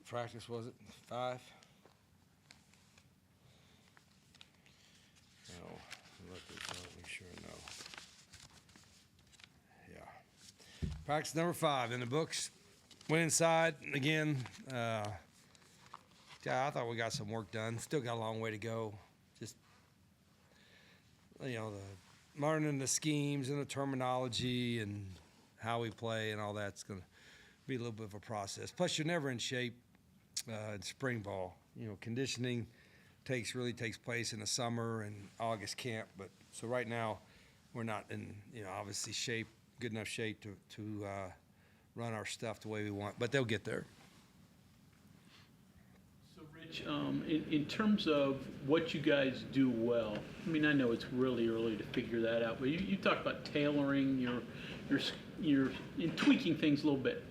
practice was it? 5? No, look this up, make sure I know. Yeah. Practice number 5 in the books. Went inside again. Yeah, I thought we got some work done. Still got a long way to go. Just, the learning the schemes and the terminology and how we play and all that's going to be a little bit of a process. Plus, you're never in shape in spring ball. Conditioning really takes place in the summer and August camp. But so right now, we're not in obviously good enough shape to run our stuff the way we want. But they'll get there. So, Rich, in terms of what you guys do well, I mean, I know it's really early to figure that out, but you talk about tailoring your in tweaking things a little bit.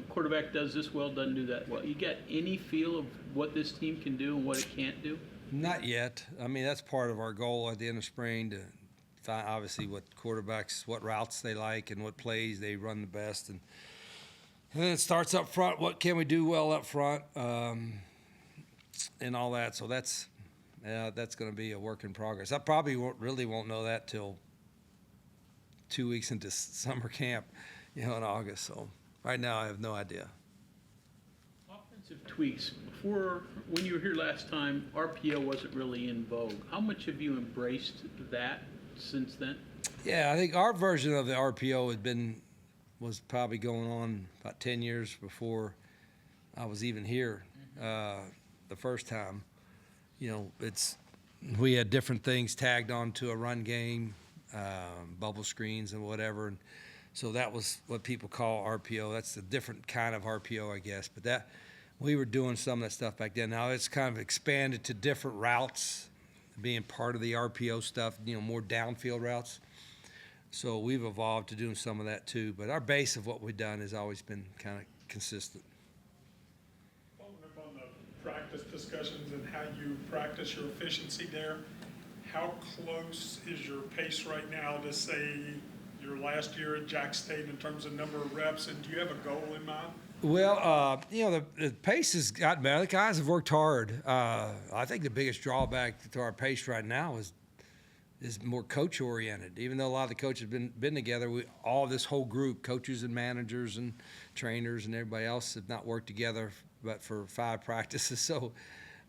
Quarterback does this well, doesn't do that well. You got any feel of what this team can do and what it can't do? Not yet. I mean, that's part of our goal at the end of spring to find obviously what quarterbacks, what routes they like and what plays they run the best. And then it starts up front. What can we do well up front and all that. So that's going to be a work in progress. I probably won't know that till 2 weeks into summer camp, in August. So right now I have no idea. Offensive tweaks. When you were here last time, RPO wasn't really in vogue. How much have you embraced that since then? Yeah, I think our version of the RPO was probably going on about 10 years before I was even here the first time. We had different things tagged onto a run game, bubble screens and whatever, and so that was what people call RPO. That's a different kind of RPO, I guess. But that we were doing some of that stuff back then. Now it's kind of expanded to different routes, being part of the RPO stuff. More downfield routes. So we've evolved to doing some of that too. But our base of what we've done has always been kind of consistent. Following up on the practice discussions and how you practice your efficiency there, how close is your pace right now to, say, your last year at Jack State in terms of number of reps, and do you have a goal in mind? Well, the pace has gotten better. The guys have worked hard. I think the biggest drawback to our pace right now is more coach oriented. Even though a lot of the coaches have been together, all this whole group, coaches and managers and trainers and everybody else, have not worked together but for 5 practices. So,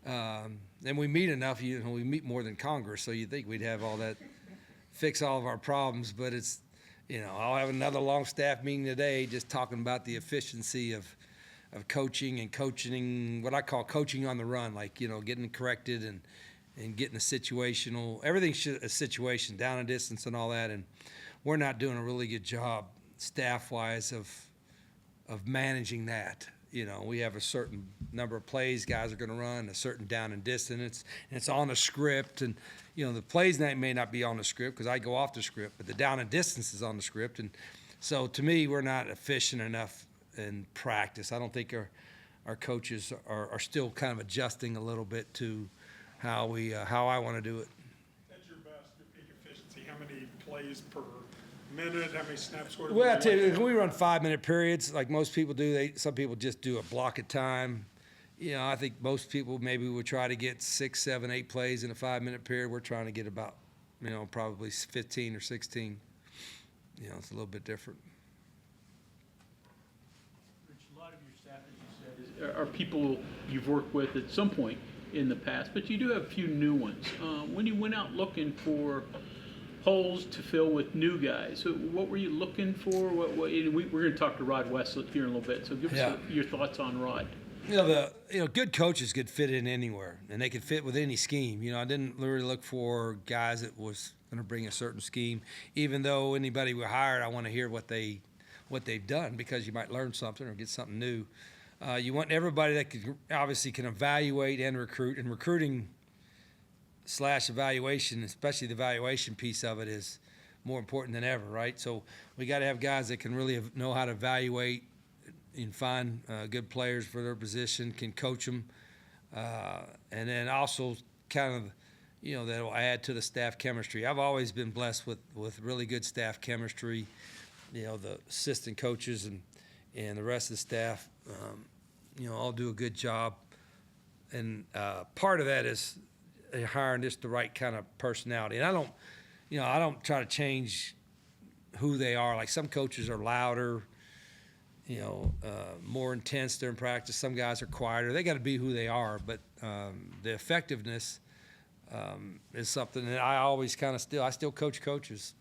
and we meet enough. We meet more than Congress. So you'd think we'd have all that, fix all of our problems, but it's. I'll have another long staff meeting today just talking about the efficiency of coaching and coaching, what I call coaching on the run, like, getting corrected and getting a situational, everything's a situation, down and distance and all that. And we're not doing a really good job staff-wise of managing that. We have a certain number of plays guys are going to run, a certain down and distance, and it's on a script. And, the plays may not be on the script because I go off the script, but the down and distance is on the script. And so to me, we're not efficient enough in practice. I don't think our coaches are still kind of adjusting a little bit to how I want to do it. At your best, your peak efficiency, how many plays per minute, how many snaps? Well, I tell you, when we run 5-minute periods like most people do, some people just do a block of time. I think most people maybe would try to get 6, 7, 8 plays in a 5-minute period. We're trying to get about, probably 15 or 16. It's a little bit different. Rich, a lot of your staff, as you said, are people you've worked with at some point in the past, but you do have a few new ones. When you went out looking for holes to fill with new guys, so what were you looking for? We're going to talk to Rod Westlet here in a little bit, so give us your thoughts on Rod. Good coaches could fit in anywhere, and they could fit with any scheme. I didn't really look for guys that was going to bring a certain scheme. Even though anybody we hired, I want to hear what they've done, because you might learn something or get something new. You want everybody that can evaluate and recruit, and recruiting / evaluation, especially the evaluation piece of it, is more important than ever, right? So we got to have guys that can really know how to evaluate and find good players for their position, can coach them, and then also kind of, that will add to the staff chemistry. I've always been blessed with really good staff chemistry. The assistant coaches and the rest of the staff, all do a good job. And part of that is hiring just the right kind of personality. And I don't try to change who they are. Like some coaches are louder, more intense during practice. Some guys are quieter. They got to be who they are. But the effectiveness is something that I always I still coach coaches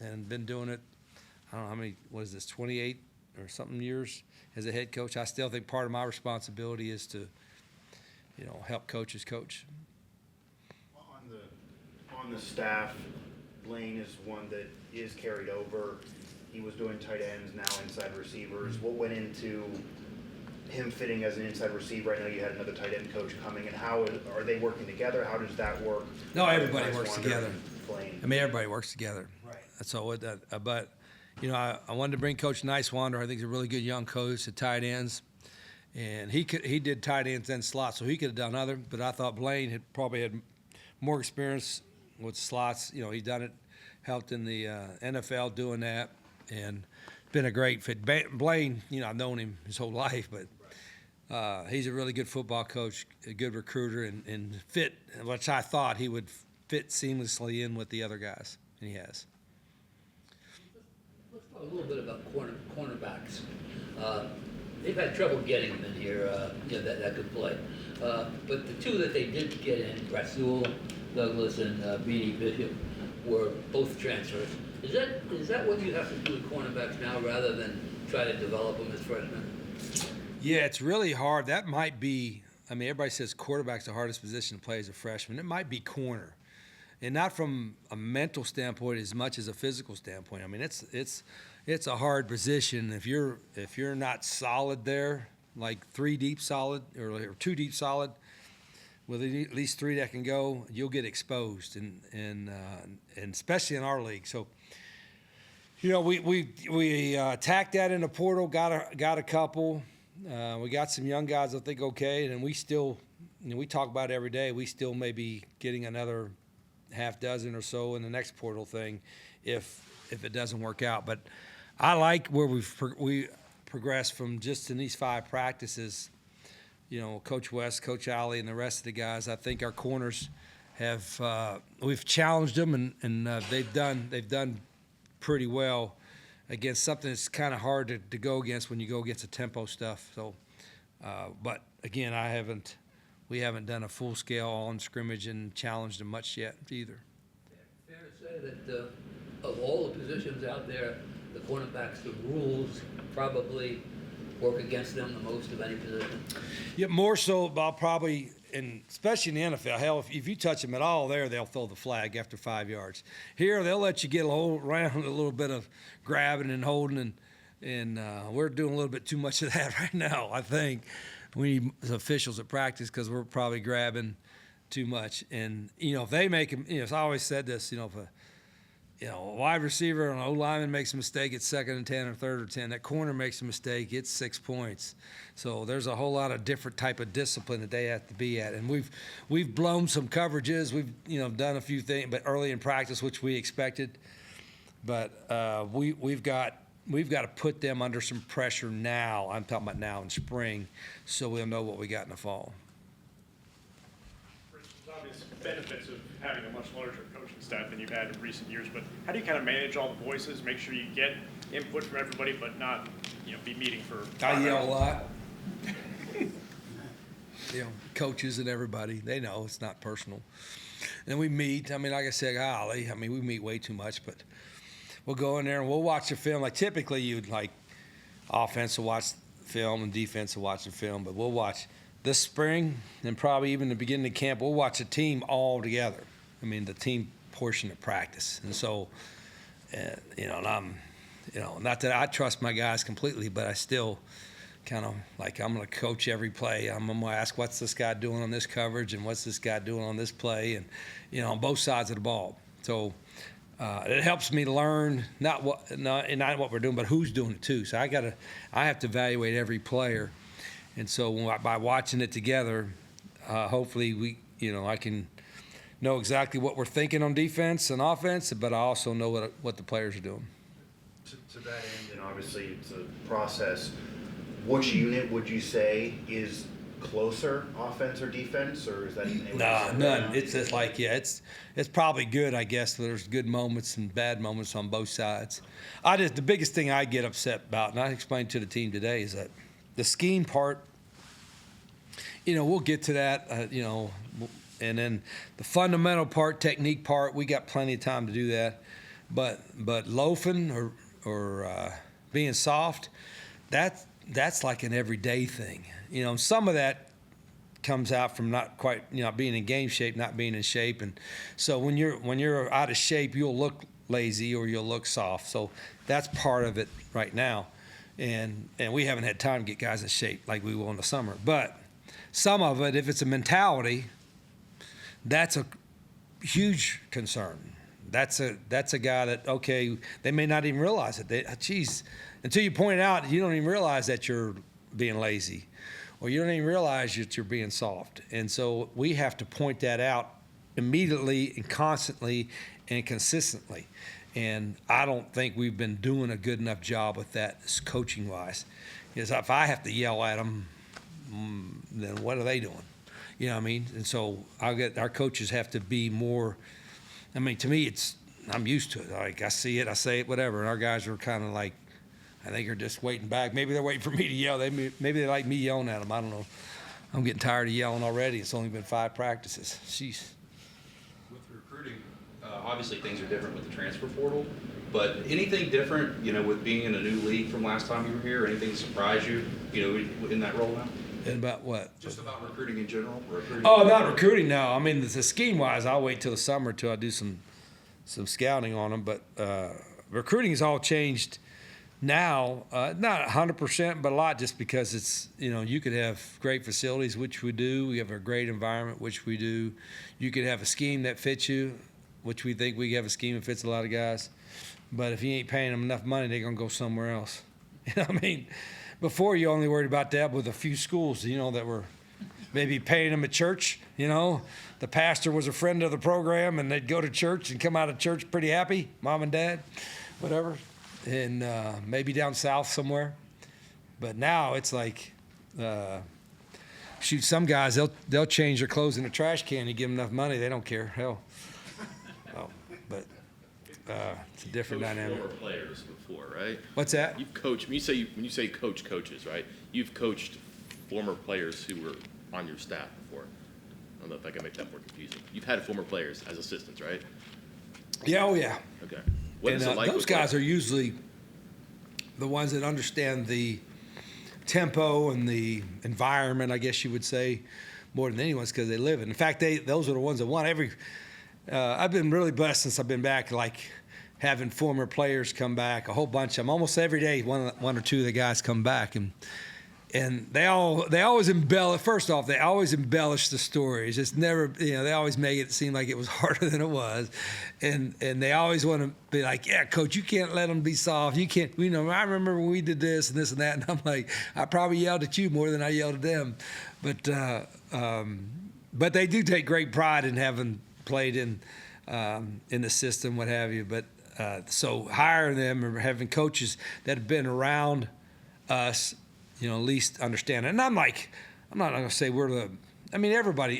and been doing it. I don't know how many, 28 or something years as a head coach. I still think part of my responsibility is to, help coaches coach. On the staff, Blaine is one that is carried over. He was doing tight ends, now inside receivers. What went into him fitting as an inside receiver? I know you had another tight end coach coming, and how are they working together? How does that work? No, everybody works together. Blaine. I mean, everybody works together. Right. That's all. But I wanted to bring Coach Nicewander. I think he's a really good young coach at tight ends, and he did tight ends and slots, so he could have done other. But I thought Blaine had probably had more experience with slots. He's done it, helped in the NFL doing that, and been a great fit. Blaine, I've known him his whole life, but he's a really good football coach, a good recruiter, and fit, which I thought he would fit seamlessly in with the other guys, and he has. Let's talk a little bit about cornerbacks. They've had trouble getting them in here, that could play. But the two that they did get in, Rasul Douglas and Beanie Bishop, were both transfers. Is that what you have to do with cornerbacks now, rather than try to develop them as freshmen? Yeah, it's really hard. That might be. I mean, everybody says quarterback's the hardest position to play as a freshman. It might be corner, and not from a mental standpoint as much as a physical standpoint. I mean, it's a hard position if you're not solid there, like 3 deep solid or 2 deep solid, with at least 3 that can go, you'll get exposed, and especially in our league. So, we attacked that in the portal, got a couple. We got some young guys I think okay, and we still, we talk about it every day. We still may be getting another half dozen or so in the next portal thing, if it doesn't work out. But I like where we progressed from just in these 5 practices. Coach West, Coach Alley, and the rest of the guys. I think our corners have we've challenged them, and they've done pretty well against something that's kind of hard to go against when you go against the tempo stuff. So, but again, we haven't done a full scale on scrimmage and challenged them much yet either. Fair to say that of all the positions out there, the cornerbacks, the rules probably work against them the most of any position? Yeah, more so about probably, and especially in the NFL. Hell, if you touch them at all there, they'll throw the flag after 5 yards. Here, they'll let you get around a little bit of grabbing and holding, and we're doing a little bit too much of that right now, I think. We need officials at practice because we're probably grabbing too much. And, if they make them, I always said this, if a wide receiver or an O-lineman makes a mistake, it's 2nd and 10 or 3rd or 10. That corner makes a mistake, it's 6 points. So there's a whole lot of different type of discipline that they have to be at. And we've blown some coverages. We've done a few things, but early in practice, which we expected. But we've got to put them under some pressure now. I'm talking about now in spring, so we'll know what we got in the fall. There's obvious benefits of having a much larger coaching staff than you've had in recent years, but how do you kind of manage all the voices, make sure you get input from everybody, but not, be meeting for 5 I yell hours? a lot. Coaches and everybody, they know it's not personal. And we meet. I mean, like I said, we meet way too much, but we'll go in there and we'll watch the film. Like typically you'd offense will watch film and defense will watch the film, but we'll watch this spring and probably even the beginning of camp, we'll watch a team all together. I mean, the team portion of practice. And so, and I'm, not that I trust my guys completely, but I still kind of I'm going to coach every play. I'm going to ask, what's this guy doing on this coverage and what's this guy doing on this play, and on both sides of the ball. So it helps me learn not what we're doing, but who's doing it too. So I have to evaluate every player, and so by watching it together, hopefully I can know exactly what we're thinking on defense and offense, but I also know what the players are doing. To that end, and obviously it's a process, which unit would you say is closer, offense or defense, or is that even able to Nah, separate none. out? It's just like, yeah, it's probably good, I guess. There's good moments and bad moments on both sides. The biggest thing I get upset about, and I explained to the team today, is that the scheme part, we'll get to that, and then the fundamental part, technique part, we got plenty of time to do that. But loafing or being soft, that's like an everyday thing. Some of that comes out from not quite, being in game shape, not being in shape, and so when you're out of shape, you'll look lazy or you'll look soft. So that's part of it right now, and we haven't had time to get guys in shape like we will in the summer. But some of it, if it's a mentality, that's a huge concern. That's a guy that, okay, they may not even realize it. Until you point it out, you don't even realize that you're being lazy, or you don't even realize that you're being soft. And so we have to point that out immediately and constantly and consistently. And I don't think we've been doing a good enough job with that coaching-wise. Because if I have to yell at them, then what are they doing? You know what I mean? And so our coaches have to be more. I mean, to me, I'm used to it. Like, I see it, I say it, whatever. And our guys are kind of like, I think they're just waiting back. Maybe they're waiting for me to yell. Maybe they like me yelling at them. I don't know. I'm getting tired of yelling already. It's only been 5 practices. Jeez. With recruiting, obviously things are different with the transfer portal, but anything different, with being in a new league from last time you were here, anything surprise you, in that role now? And about what? Just about recruiting in general? Oh, not recruiting, no. I mean, the scheme-wise, I'll wait till the summer till I do some scouting on them. But recruiting has all changed now, not 100%, but a lot, just because it's, you could have great facilities, which we do. We have a great environment, which we do. You could have a scheme that fits you, which we think we have a scheme that fits a lot of guys. But if you ain't paying them enough money, they're going to go somewhere else. You know what I mean? Before, you only worried about that with a few schools, that were maybe paying them at church. The pastor was a friend of the program, and they'd go to church and come out of church pretty happy, mom and dad, whatever, and maybe down south somewhere. But now it's like, shoot, some guys, they'll change their clothes in a trash can. You give them enough money, they don't care. Hell. Oh, but it's a different dynamic. Former players before, right? What's that? You've coached. When you say coaches, right? You've coached former players who were on your staff before. I don't know if I can make that more confusing. You've had former players as assistants, right? Yeah, oh yeah. Okay. What is it like? Those guys are usually the ones that understand the tempo and the environment, I guess you would say, more than anyone's, because they live it. In fact, those are the ones that won every. I've been really blessed since I've been back, like having former players come back, a whole bunch of them. Almost every day, one or two of the guys come back, and they always embellish. First off, they always embellish the stories. It's never, they always make it seem like it was harder than it was, and they always want to be like, yeah, coach, you can't let them be soft. You can't, I remember when we did this and this and that, and I'm like, I probably yelled at you more than I yelled at them, but they do take great pride in having played in the system, what have you. But so hiring them or having coaches that have been around us, at least understand it. And I'm not going to say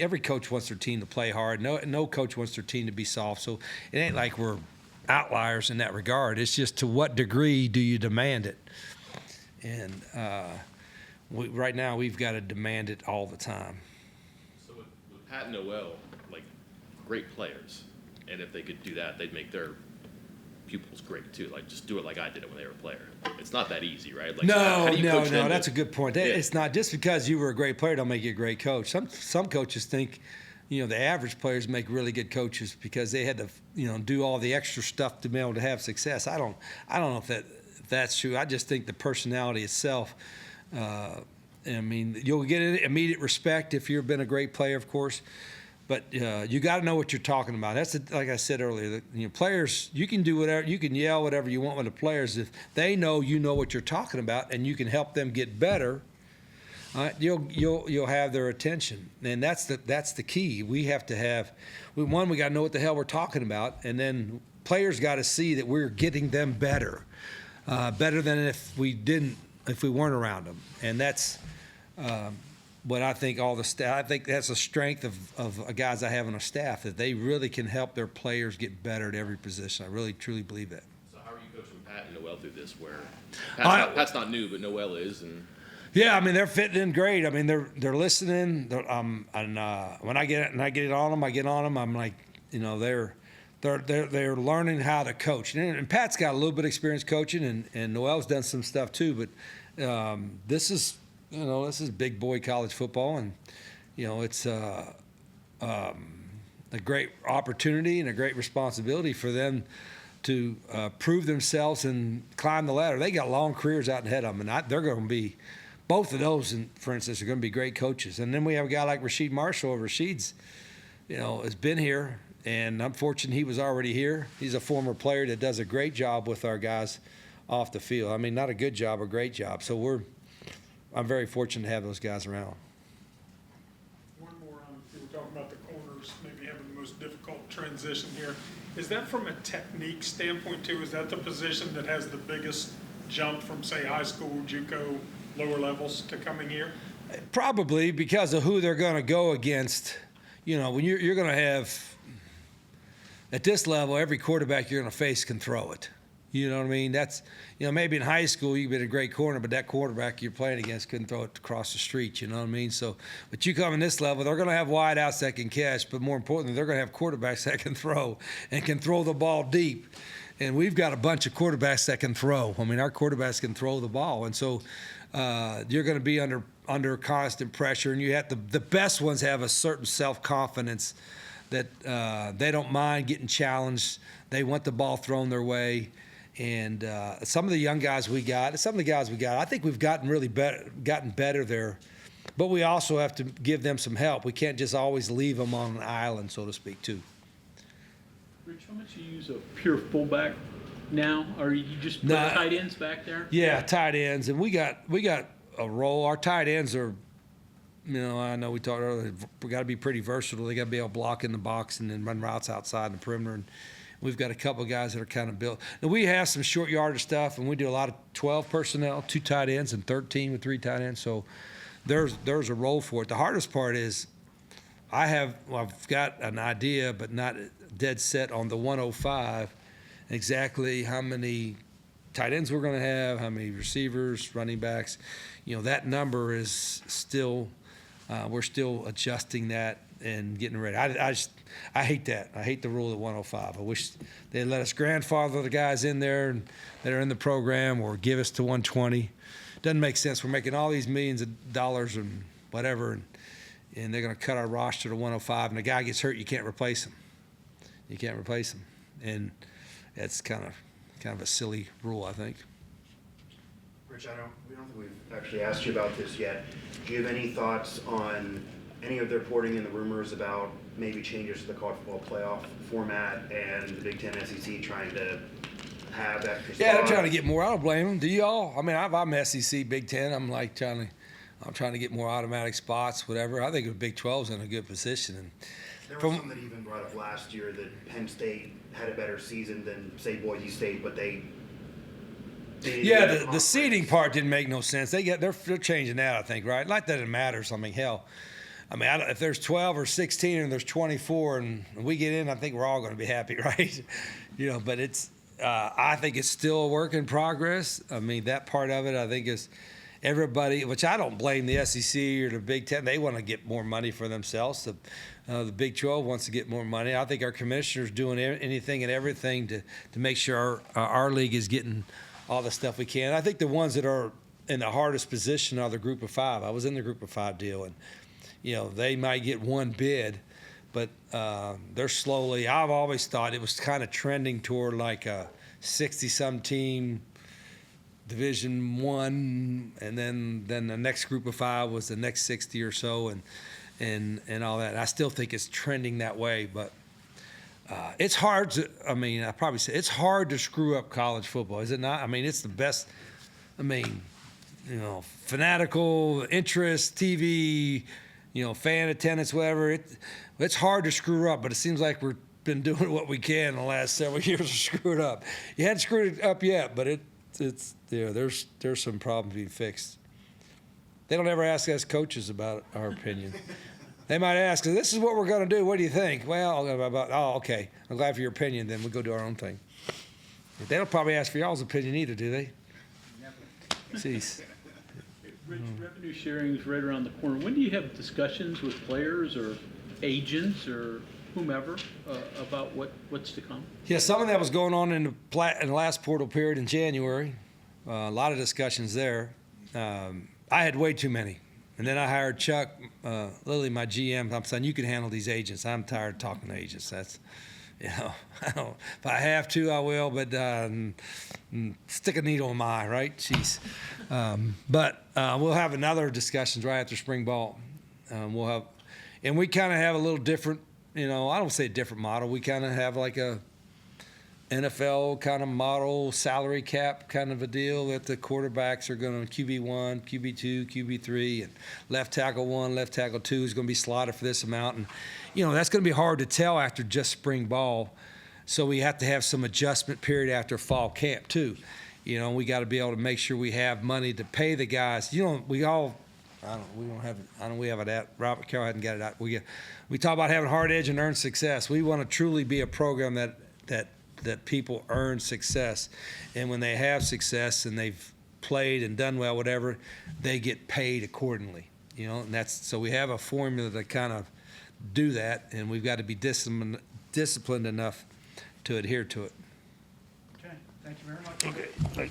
every coach wants their team to play hard. No coach wants their team to be soft. So it ain't like we're outliers in that regard. It's just, to what degree do you demand it? And right now we've got to demand it all the time. So with Pat and Noel, like, great players, and if they could do that, they'd make their pupils great too. Like, just do it like I did it when they were a player. It's not that easy, right? Like, how do you coach them? That's a good point. Yeah. It's not just because you were a great player don't make you a great coach. Some coaches think, the average players make really good coaches because they had to, do all the extra stuff to be able to have success. I don't know if that's true. I just think the personality itself. You'll get immediate respect if you've been a great player, of course. But you got to know what you're talking about. That's like I said earlier. Players, you can do whatever, you can yell whatever you want with the players. If they know you know what you're talking about and you can help them get better, you'll have their attention. And that's the key. We have to have. We got to know what the hell we're talking about, and then players got to see that we're getting them better, better than if we didn't if we weren't around them, and that's what I think. All the staff, I think that's a strength of guys I have on a staff, that they really can help their players get better at every position. I really truly believe that. So how are you coaching Pat and Noel through this? Where Pat's not new, but Noel is, and Yeah, I mean they're fitting in great. I mean they're listening. And when I get it on them, I get on them. I'm like, they're learning how to coach. And Pat's got a little bit of experience coaching, and Noel's done some stuff too. But this is big boy college football, and it's a great opportunity and a great responsibility for them to prove themselves and climb the ladder. They got long careers out ahead of them, and they're going to be. Both of those, for instance, are going to be great coaches. And then we have a guy like Rasheed Marshall. Rasheed's, has been here, and I'm fortunate he was already here. He's a former player that does a great job with our guys off the field. I mean, not a good job, a great job. So I'm very fortunate to have those guys around. One more, you were talking about the corners, maybe having the most difficult transition here. Is that from a technique standpoint too? Is that the position that has the biggest jump from, say, high school, JUCO, lower levels to coming here? Probably because of who they're going to go against. When you're going to have, at this level, every quarterback you're going to face can throw it. You know what I mean? That's, maybe in high school you've been a great corner, but that quarterback you're playing against couldn't throw it across the street. You know what I mean? So, but you come in this level, they're going to have wide outs that can catch, but more importantly, they're going to have quarterbacks that can throw and can throw the ball deep. And we've got a bunch of quarterbacks that can throw. I mean, our quarterbacks can throw the ball, and so you're going to be under constant pressure. And you have the best ones have a certain self-confidence that they don't mind getting challenged. They want the ball thrown their way. And some of the young guys we got, I think we've gotten better there. But we also have to give them some help. We can't just always leave them on an island, so to speak, too. Rich, how much do you use a pure fullback now? Or you just put tight ends back there? Yeah, tight ends, and we got a role. Our tight ends are, I know we talked earlier. We got to be pretty versatile. They got to be able to block in the box and then run routes outside the perimeter. And we've got a couple of guys that are kind of built. And we have some short yardage stuff, and we do a lot of 12 personnel, 2 tight ends, and 13 with 3 tight ends. So there's a role for it. The hardest part is I've got an idea, but not dead set on the 105, exactly how many tight ends we're going to have, how many receivers, running backs. That number is still, we're still adjusting that and getting ready. I hate that. I hate the rule at 105. I wish they'd let us grandfather the guys in there that are in the program or give us to 120. Doesn't make sense. We're making all these millions of dollars and whatever, and they're going to cut our roster to 105, and the guy gets hurt, you can't replace him. You can't replace him. And that's kind of a silly rule, I think. Rich, we don't think we've actually asked you about this yet. Do you have any thoughts on any of the reporting and the rumors about maybe changes to the college football playoff format and the Big Ten SEC trying to have extra spots? Yeah, they're trying to get more. I don't blame them. Do y'all? I mean, I'm SEC, Big Ten. I'm trying to get more automatic spots, whatever. I think the Big 12's in a good position. And there were some that even brought up last year that Penn State had a better season than, say, Boise State, but they didn't get a the conference. seeding part didn't make no sense. They're changing that, I think, right? Not that it matters. I mean, hell, if there's 12 or 16 and there's 24 and we get in, I think we're all going to be happy, right? But it's I think it's still a work in progress. I mean, that part of it, I think, is everybody, which I don't blame the SEC or the Big Ten. They want to get more money for themselves. The Big 12 wants to get more money. I think our commissioner's doing anything and everything to make sure our league is getting all the stuff we can. I think the ones that are in the hardest position are the Group of 5. I was in the Group of 5 deal, and they might get one bid, but they're slowly. I've always thought it was kind of trending toward like a 60-some team Division One, and then the next Group of 5 was the next 60 or so, and all that. And I still think it's trending that way, but it's hard to. I mean, I probably say it's hard to screw up college football, is it not? I mean, it's the best. I mean, fanatical interest, TV, fan attendance, whatever. It's hard to screw up, but it seems like we've been doing what we can the last several years to screw it up. You hadn't screwed it up yet, but there's some problems being fixed. They don't ever ask us coaches about our opinion. They might ask, this is what we're going to do. What do you think? Well, okay. I'm glad for your opinion. Then we go do our own thing. They don't probably ask for y'all's opinion either, do they? Jeez. Rich, revenue sharing is right around the corner. When do you have discussions with players or agents or whomever about what's to come? Yeah, some of that was going on in the last portal period in January. A lot of discussions there. I had way too many. And then I hired Chuck Lilly, my GM. I'm saying, you can handle these agents. I'm tired of talking to agents. That's, if I have to, I will, but stick a needle in my eye, right? Jeez. But we'll have another discussions right after spring ball. And we kind of have a little different, I don't say a different model. We kind of have like a NFL kind of model, salary cap kind of a deal that the quarterbacks are going to QB1, QB2, QB3, and left tackle 1, left tackle 2 is going to be slotted for this amount. And, that's going to be hard to tell after just spring ball. So we have to have some adjustment period after fall camp too. We got to be able to make sure we have money to pay the guys. We have it at, Robert Carroll hadn't got it out. We talk about having hard edge and earn success. We want to truly be a program that people earn success, and when they have success and they've played and done well, whatever, they get paid accordingly. And so we have a formula to kind of do that, and we've got to be disciplined enough to adhere to it. Okay, thank you very much. Okay.